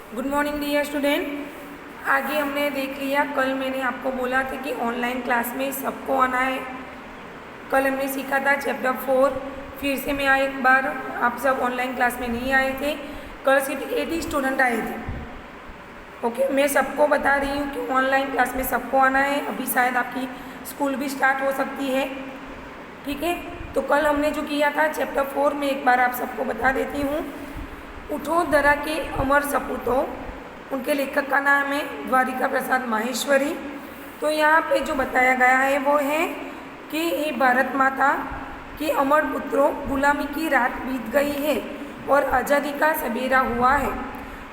Good morning dear student. आगे हमने देख लिया, कल मैंने आपको बोला था कि ऑनलाइन क्लास में सबको आना है। कल हमने सीखा था चैप्टर 4। फिर से मैं एक बार, आप सब ऑनलाइन क्लास में नहीं आए थे, कल सिर्फ 80 स्टूडेंट आए थे। ओके, मैं सबको बता रही हूँ कि ऑनलाइन क्लास में सबको आना है। अभी शायद आपकी स्कूल भी स्टार्ट हो सकती है। ठीक है, तो कल हमने जो किया था चैप्टर 4 में एक बार आप सबको बता देती हूँ। उठोदरा के अमर सपूतों, उनके लेखक का नाम है द्वारिका प्रसाद माहेश्वरी। तो यहाँ पे जो बताया गया है वो है कि ये भारत माता के अमर पुत्रों, गुलामी की रात बीत गई है और आज़ादी का सवेरा हुआ है।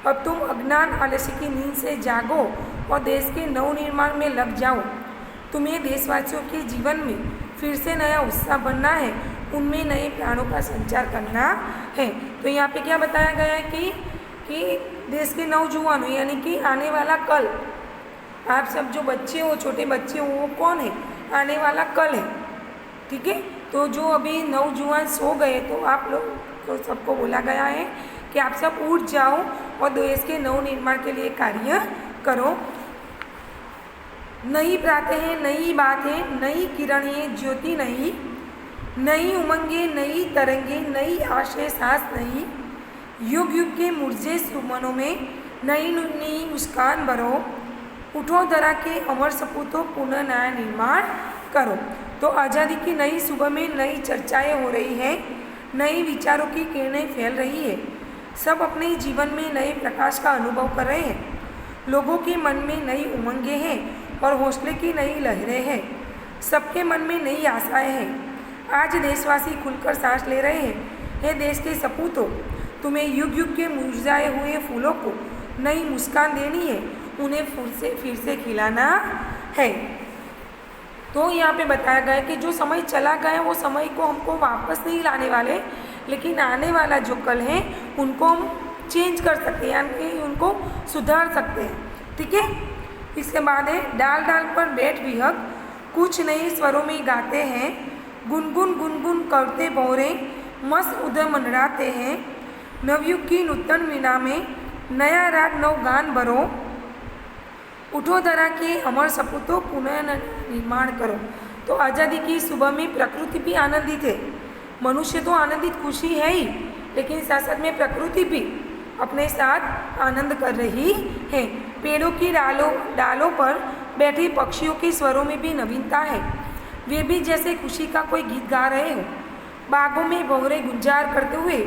अब तुम अज्ञान आलस्य की नींद से जागो और देश के नवनिर्माण में लग जाओ। तुम्हें देशवासियों के जीवन में फिर से नया उत्साह बनना है, उनमें नए प्राणों का संचार करना है। तो यहाँ पे क्या बताया गया है कि देश के नौजवानों यानी कि आने वाला कल, आप सब जो बच्चे हो, छोटे बच्चे हो, वो कौन है? आने वाला कल है। ठीक है, तो जो अभी नौजवान सो गए, तो आप लोग को सबको बोला गया है कि आप सब उठ जाओ और देश के नवनिर्माण के लिए कार्य करो। नई प्रातः नई बातें, नई किरणें, ज्योति नई, नई उमंगे, नई तरंगे, नई आशय सांस नई, युग युग के मुरझे सुमनों में नई नई मुस्कान भरो। उठो धरा के अमर सपूतों, पुनः नया निर्माण करो। तो आज़ादी की नई सुबह में नई चर्चाएं हो रही है, नई विचारों की किरणें फैल रही है। सब अपने जीवन में नए प्रकाश का अनुभव कर रहे हैं। लोगों के मन में नई उमंगें हैं और हौसले की नई लहरें हैं। सबके मन में नई आशाएं हैं। आज देशवासी खुलकर सांस ले रहे हैं। हे देश के सपूतों, तुम्हें युग युग के मुरझाए हुए फूलों को नई मुस्कान देनी है, उन्हें फिर से खिलाना है। तो यहाँ पे बताया गया है कि जो समय चला गया वो समय को हमको वापस नहीं लाने वाले, लेकिन आने वाला जो कल है उनको हम चेंज कर सकते हैं, यानी उनको सुधार सकते हैं। ठीक है, इसके बाद है डाल डाल पर बैठ विहग, कुछ नए स्वरों में गाते हैं। गुनगुन गुनगुन करते भौरे, मस्त उदय मनराते हैं। नवयुग की नूतन वीणा में नया राग नव गान भरो। उठो धरा के अमर सपूतों, पुनः निर्माण करो। तो आज़ादी की सुबह में प्रकृति भी आनंदित है। मनुष्य तो आनंदित खुशी है ही, लेकिन साथ साथ में प्रकृति भी अपने साथ आनंद कर रही है। पेड़ों की डालों पर बैठे पक्षियों के स्वरों में भी नवीनता है। वे भी जैसे खुशी का कोई गीत गा रहे हो। बागों में भौरे गुंजार करते हुए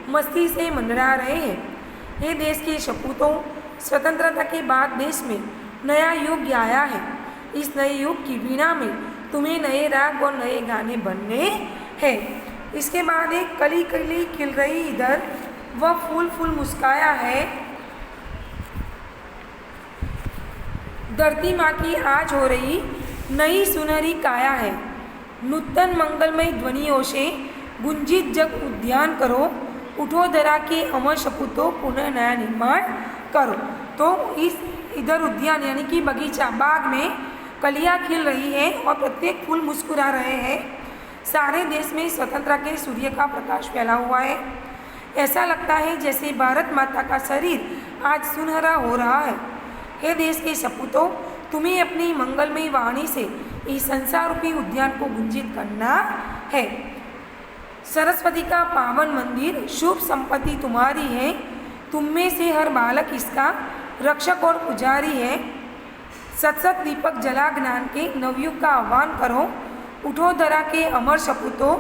मस्ती से मंडरा रहे हैं। ये देश के सपूतों, स्वतंत्रता के बाद देश में नया युग आया है। इस नए युग की वीणा में तुम्हें नए राग और नए गाने बनने हैं। इसके बाद एक कली कली खिल रही इधर, वह फूल फूल मुस्काया है। धरती माँ की आज हो रही नई सुनहरी काया है। नूतन मंगलमय ध्वनियों से गुंजित जग उद्यान करो। उठो धरा के अमर सपूतों, पुनः नया निर्माण करो। तो इस इधर उद्यान यानी कि बगीचा, बाग में कलियाँ खिल रही है और प्रत्येक फूल मुस्कुरा रहे हैं। सारे देश में स्वतंत्रता के सूर्य का प्रकाश फैला हुआ है। ऐसा लगता है जैसे भारत माता का शरीर आज सुनहरा हो रहा है। हे देश के सपूतों, तुम्हें अपनी मंगलमयी वाणी से इस संसार रूपी उद्यान को गुंजित करना है। सरस्वती का पावन मंदिर, शुभ संपत्ति तुम्हारी है। तुम में से हर बालक इसका रक्षक और पुजारी है। सतसत दीपक जला ज्ञान के नवयुग का आह्वान करो। उठो धरा के अमर सपूतों,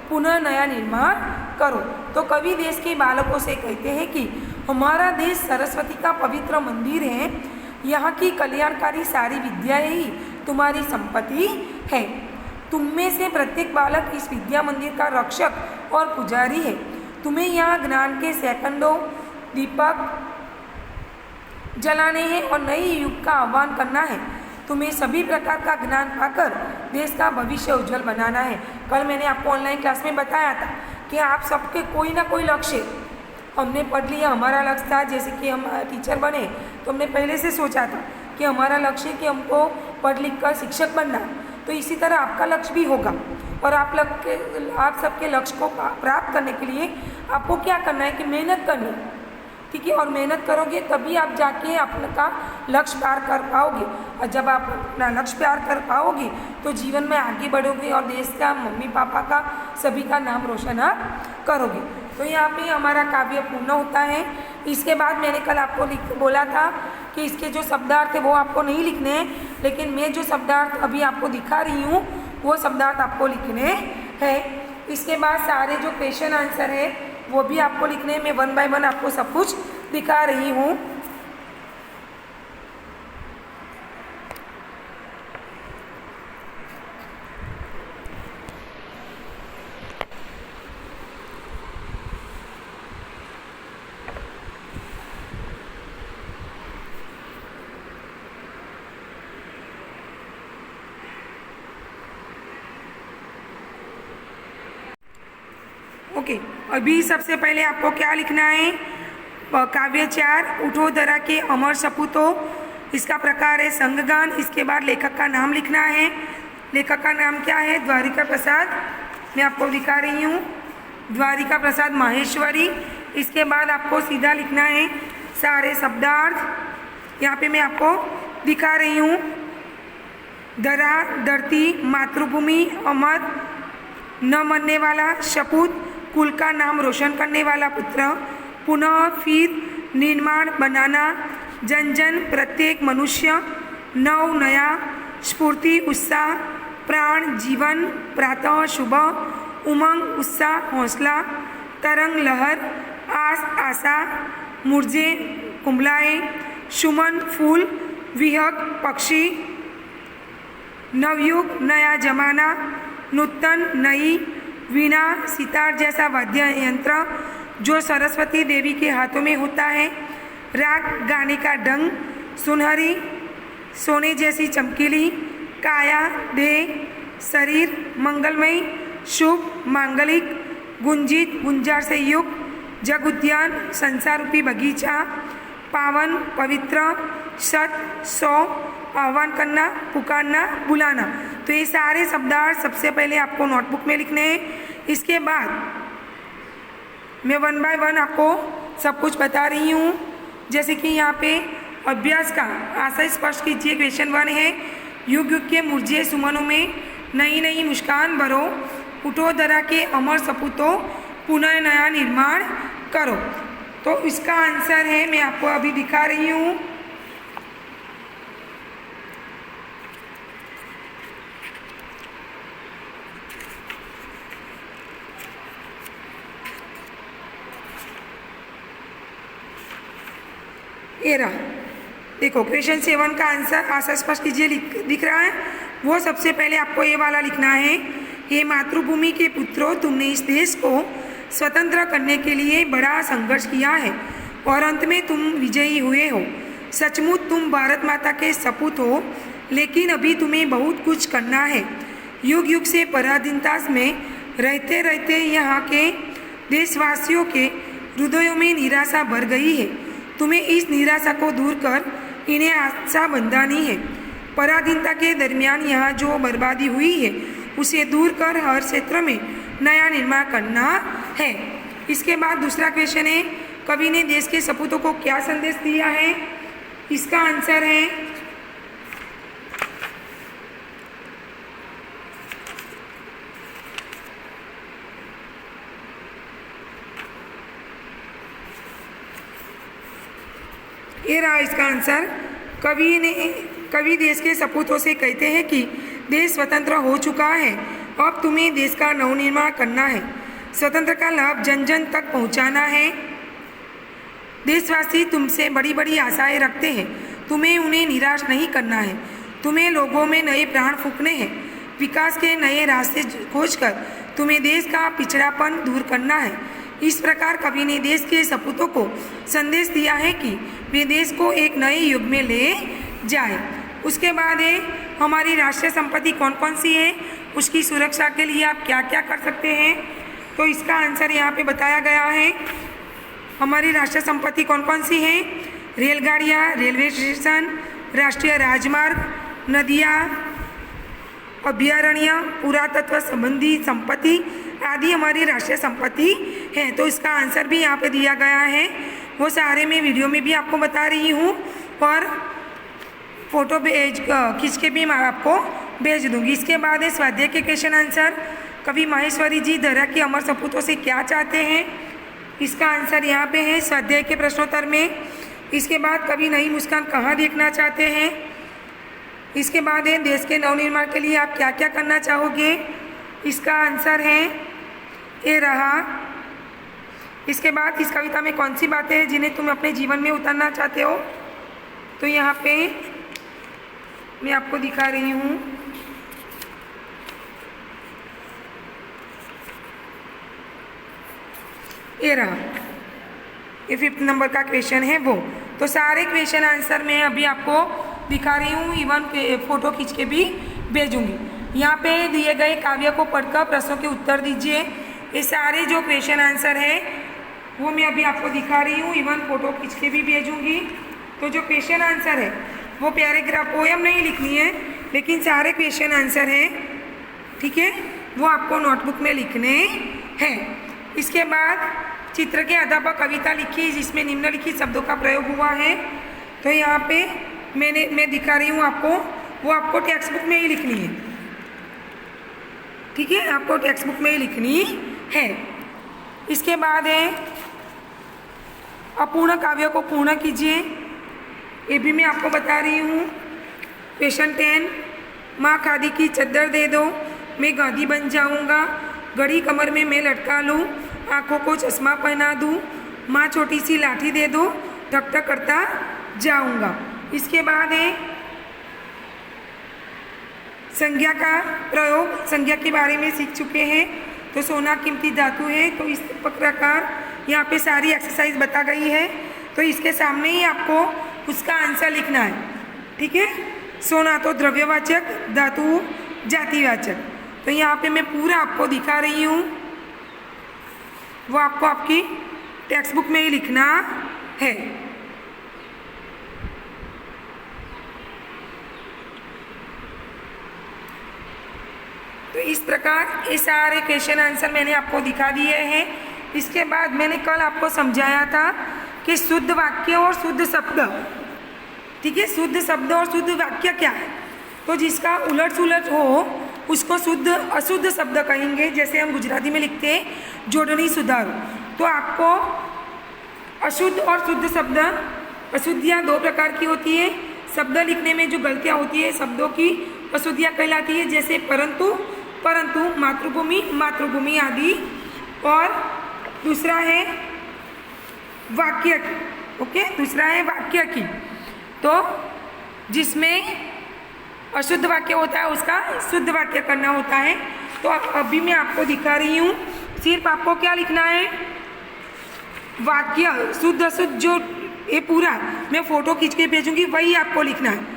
पुनः नया निर्माण करो। तो कवि देश के बालकों से कहते हैं कि हमारा देश सरस्वती का पवित्र मंदिर है। यहाँ की कल्याणकारी सारी विद्याएं ही तुम्हारी संपत्ति है। तुम में से प्रत्येक बालक इस विद्या मंदिर का रक्षक और पुजारी है। तुम्हें यहाँ ज्ञान के सैकड़ों दीपक जलाने हैं और नए युग का आह्वान करना है। तुम्हें सभी प्रकार का ज्ञान पाकर देश का भविष्य उज्जवल बनाना है। कल मैंने आपको ऑनलाइन क्लास में बताया था कि आप सबके कोई ना कोई लक्ष्य, हमने पढ़ लिया, हमारा लक्ष्य था जैसे कि हम टीचर बने, तो हमने पहले से सोचा था कि हमारा लक्ष्य है कि हमको पढ़ लिख कर शिक्षक बनना। तो इसी तरह आपका लक्ष्य भी होगा और आप सबके लक्ष्य को प्राप्त करने के लिए आपको क्या करना है कि मेहनत करनी। ठीक है। और मेहनत करोगे तभी आप जाके अपना लक्ष्य पार कर पाओगे, और जब आप अपना लक्ष्य पार कर पाओगे तो जीवन में आगे बढ़ोगे और देश का, मम्मी पापा का, सभी का नाम रोशन आप करोगे। तो यहाँ पे हमारा काव्य पूर्ण होता है। इसके बाद मैंने कल आपको बोला था कि इसके जो शब्दार्थ है वो आपको नहीं लिखने हैं, लेकिन मैं जो शब्दार्थ अभी आपको दिखा रही हूँ वो शब्दार्थ आपको लिखने हैं। इसके बाद सारे जो क्वेश्चन आंसर है वो भी आपको लिखने हैं। मैं 1 बाय 1 आपको सब कुछ दिखा रही हूँ। ओके, अभी सबसे पहले आपको क्या लिखना है? काव्य 4 उठो धरा के अमर सपूतों, इसका प्रकार है संगगान। इसके बाद लेखक का नाम लिखना है। लेखक का नाम क्या है? द्वारिका प्रसाद। मैं आपको दिखा रही हूँ, द्वारिका प्रसाद माहेश्वरी। इसके बाद आपको सीधा लिखना है सारे शब्दार्थ। यहाँ पे मैं आपको दिखा रही हूँ। धरा, धरती, मातृभूमि, अमर, न मरने वाला, शपूत, कुल का नाम रोशन करने वाला पुत्र, पुनः, फिर, निर्माण, बनाना, जन जन, प्रत्येक मनुष्य, नव, नया, स्फूर्ति, उत्साह, प्राण, जीवन, प्रातः, शुभ, उमंग, उत्साह, हौसला, तरंग, लहर, आस, आशा, मुरझे, कुंभलाए, सुमन, फूल, विहग, पक्षी, नवयुग, नया जमाना, नूतन, नई, वीणा, सितार जैसा वाद्य यंत्र जो सरस्वती देवी के हाथों में होता है, राग, गाने का ढंग, सुनहरी, सोने जैसी चमकीली, काया, देह, शरीर, मंगलमय, शुभ, मांगलिक, गुंजित, गुंजार से युक्त, जग उद्यान, संसार रूपी बगीचा, पावन, पवित्र, सत, 100, आह्वान करना, पुकारना, बुलाना। तो ये सारे शब्दार्थ सबसे पहले आपको नोटबुक में लिखने हैं। इसके बाद मैं 1 बाय 1 आपको सब कुछ बता रही हूँ। जैसे कि यहाँ पे अभ्यास का आशय स्पष्ट कीजिए। क्वेश्चन 1 है, युग युग के मुरझे सुमनों में नई नई मुस्कान भरो, उठो धरा के अमर सपूतों, पुनः नया निर्माण करो। तो इसका आंसर है, मैं आपको अभी दिखा रही हूँ। ये रहा, देखो क्वेश्चन 7 का आंसर आशा स्पष्ट कीजिए दिख रहा है। वो सबसे पहले आपको ये वाला लिखना है, हे मातृभूमि के पुत्रों, तुमने इस देश को स्वतंत्र करने के लिए बड़ा संघर्ष किया है और अंत में तुम विजयी हुए हो। सचमुच तुम भारत माता के सपूत हो, लेकिन अभी तुम्हें बहुत कुछ करना है। युग युग से पराधीनता में रहते रहते यहाँ के देशवासियों के हृदयों में निराशा भर गई है। तुम्हें इस निराशा को दूर कर इन्हें आशा बंधानी है। पराधीनता के दरमियान यहाँ जो बर्बादी हुई है उसे दूर कर हर क्षेत्र में नया निर्माण करना है। इसके बाद दूसरा क्वेश्चन है, कवि ने देश के सपूतों को क्या संदेश दिया है? इसका आंसर है ये रहा इसका आंसर। कवि देश के सपूतों से कहते हैं कि देश स्वतंत्र हो चुका है, अब तुम्हें देश का नवनिर्माण करना है। स्वतंत्र का लाभ जन जन तक पहुंचाना है। देशवासी तुमसे बड़ी बड़ी आशाएं रखते हैं, तुम्हें उन्हें निराश नहीं करना है। तुम्हें लोगों में नए प्राण फूंकने हैं। विकास के नए रास्ते खोजकर तुम्हें देश का पिछड़ापन दूर करना है। इस प्रकार कवि ने देश के सपूतों को संदेश दिया है कि वे देश को एक नए युग में ले जाए। उसके बाद है हमारी राष्ट्रीय संपत्ति कौन कौन सी है, उसकी सुरक्षा के लिए आप क्या क्या कर सकते हैं। तो इसका आंसर यहाँ पे बताया गया है। हमारी राष्ट्रीय संपत्ति कौन कौन सी है? रेलगाड़ियाँ, रेलवे स्टेशन, राष्ट्रीय राजमार्ग, नदियाँ, अभयारण्य, पुरातत्व संबंधी संपत्ति आदि हमारी राष्ट्रीय संपत्ति है। तो इसका आंसर भी यहाँ पे दिया गया है। वो सारे मैं वीडियो में भी आपको बता रही हूँ और फ़ोटो खींच के भी मैं आपको भेज दूँगी। इसके बाद है स्वाध्याय के क्वेश्चन आंसर। कवि माहेश्वरी जी दर्रा के अमर सपूतों से क्या चाहते हैं, इसका आंसर यहाँ पे है स्वाध्याय के प्रश्नोत्तर में। इसके बाद कवि नई मुस्कान कहाँ देखना चाहते हैं। इसके बाद है देश के नवनिर्माण के लिए आप क्या क्या करना चाहोगे, इसका आंसर है ये रहा। इसके बाद इस कविता में कौन सी बातें हैं जिन्हें तुम अपने जीवन में उतारना चाहते हो, तो यहाँ पे मैं आपको दिखा रही हूँ। ये रहा, ये 5th नंबर का क्वेश्चन है वो। तो सारे क्वेश्चन आंसर मैं अभी आपको दिखा रही हूँ, इवन फ़ोटो खींच के भी भेजूँगी। यहाँ पे दिए गए काव्य को पढ़कर प्रश्नों के उत्तर दीजिए। ये सारे जो क्वेश्चन आंसर है वो मैं अभी आपको दिखा रही हूँ, इवन फ़ोटो खींच के भी भेजूँगी। तो जो क्वेश्चन आंसर है वो पैराग्राफ पोएम नहीं लिखनी है, लेकिन सारे क्वेश्चन आंसर हैं, ठीक है, वो आपको नोटबुक में लिखने हैं। इसके बाद चित्र के आधार पर कविता लिखी जिसमें निम्नलिखित शब्दों का प्रयोग हुआ है। तो यहाँ पे मैं दिखा रही हूँ आपको, वो आपको टेक्स्ट बुक में ही लिखनी है, ठीक है, आपको टेक्स्ट बुक में ही लिखनी है। इसके बाद है अपूर्ण काव्य को पूर्ण कीजिए, ये भी मैं आपको बता रही हूँ। क्वेश्चन 10, माँ खादी की चद्दर दे दो, मैं गांधी बन जाऊँगा, घड़ी कमर में मैं लटका लूँ, आँखों को चश्मा पहना दूँ, माँ छोटी सी लाठी दे दो, ठक ठक करता जाऊँगा। इसके बाद है संज्ञा का प्रयोग, संज्ञा के बारे में सीख चुके हैं। तो सोना कीमती धातु है, तो इस प्रकार यहाँ पे सारी एक्सरसाइज बता गई है। तो इसके सामने ही आपको उसका आंसर लिखना है, ठीक है। सोना तो द्रव्यवाचक, धातु जातिवाचक। तो यहाँ पे मैं पूरा आपको दिखा रही हूँ, वो आपको आपकी टेक्स्ट बुक में ही लिखना है। तो इस प्रकार ये सारे क्वेश्चन आंसर मैंने आपको दिखा दिए हैं। इसके बाद मैंने कल आपको समझाया था कि शुद्ध वाक्य और शुद्ध शब्द, ठीक है, शुद्ध शब्द और शुद्ध वाक्य क्या है। तो जिसका उलट सुलट हो उसको शुद्ध अशुद्ध शब्द कहेंगे। जैसे हम गुजराती में लिखते हैं जोड़नी सुधारो, तो आपको अशुद्ध और शुद्ध शब्द, अशुद्धियाँ 2 प्रकार की होती है। शब्द लिखने में जो गलतियाँ होती है शब्दों की अशुद्धियाँ कहलाती है, जैसे परंतु, परंतु, मातृभूमि, मातृभूमि आदि। और दूसरा है वाक्य की, ओके, दूसरा है वाक्य की। तो जिसमें अशुद्ध वाक्य होता है उसका शुद्ध वाक्य करना होता है। तो अभी मैं आपको दिखा रही हूँ, सिर्फ आपको क्या लिखना है, वाक्य शुद्ध अशुद्ध, जो ये पूरा मैं फ़ोटो खींच के भेजूँगी वही आपको लिखना है।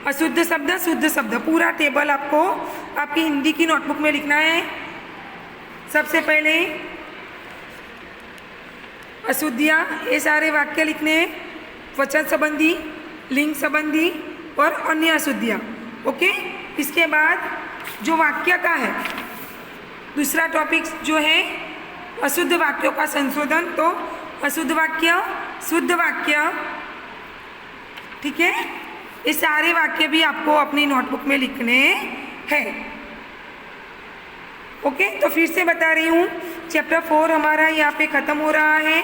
अशुद्ध शब्द, शुद्ध शब्द, पूरा टेबल आपको आपकी हिंदी की नोटबुक में लिखना है। सबसे पहले अशुद्धियाँ, ये सारे वाक्य लिखने हैं, वचन संबंधी, लिंग संबंधी और अन्य अशुद्धियाँ, ओके। इसके बाद जो वाक्य का है दूसरा टॉपिक जो है अशुद्ध वाक्यों का संशोधन। तो अशुद्ध वाक्य, शुद्ध वाक्य, ठीक है, ये सारे वाक्य भी आपको अपनी नोटबुक में लिखने हैं, ओके। तो फिर से बता रही हूँ, चैप्टर 4 हमारा यहाँ पे ख़त्म हो रहा है।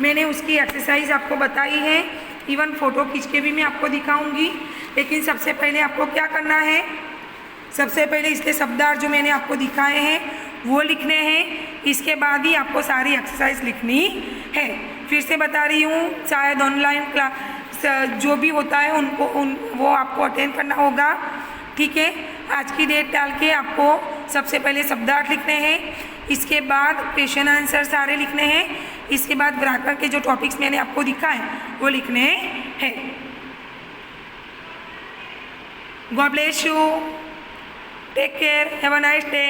मैंने उसकी एक्सरसाइज आपको बताई है, इवन फ़ोटो खींच के भी मैं आपको दिखाऊंगी। लेकिन सबसे पहले आपको क्या करना है, सबसे पहले इसके शब्दार्थ जो मैंने आपको दिखाए हैं वो लिखने हैं। इसके बाद ही आपको सारी एक्सरसाइज लिखनी है। फिर से बता रही हूँ, शायद ऑनलाइन क्लास जो भी होता है वो आपको अटेंड करना होगा, ठीक है। आज की डेट डाल के आपको सबसे पहले शब्दार्थ लिखने हैं, इसके बाद क्वेश्चन आंसर सारे लिखने हैं, इसके बाद व्याकरण के जो टॉपिक्स मैंने आपको दिखाए वो लिखने हैं। God bless you, take care, have a nice day.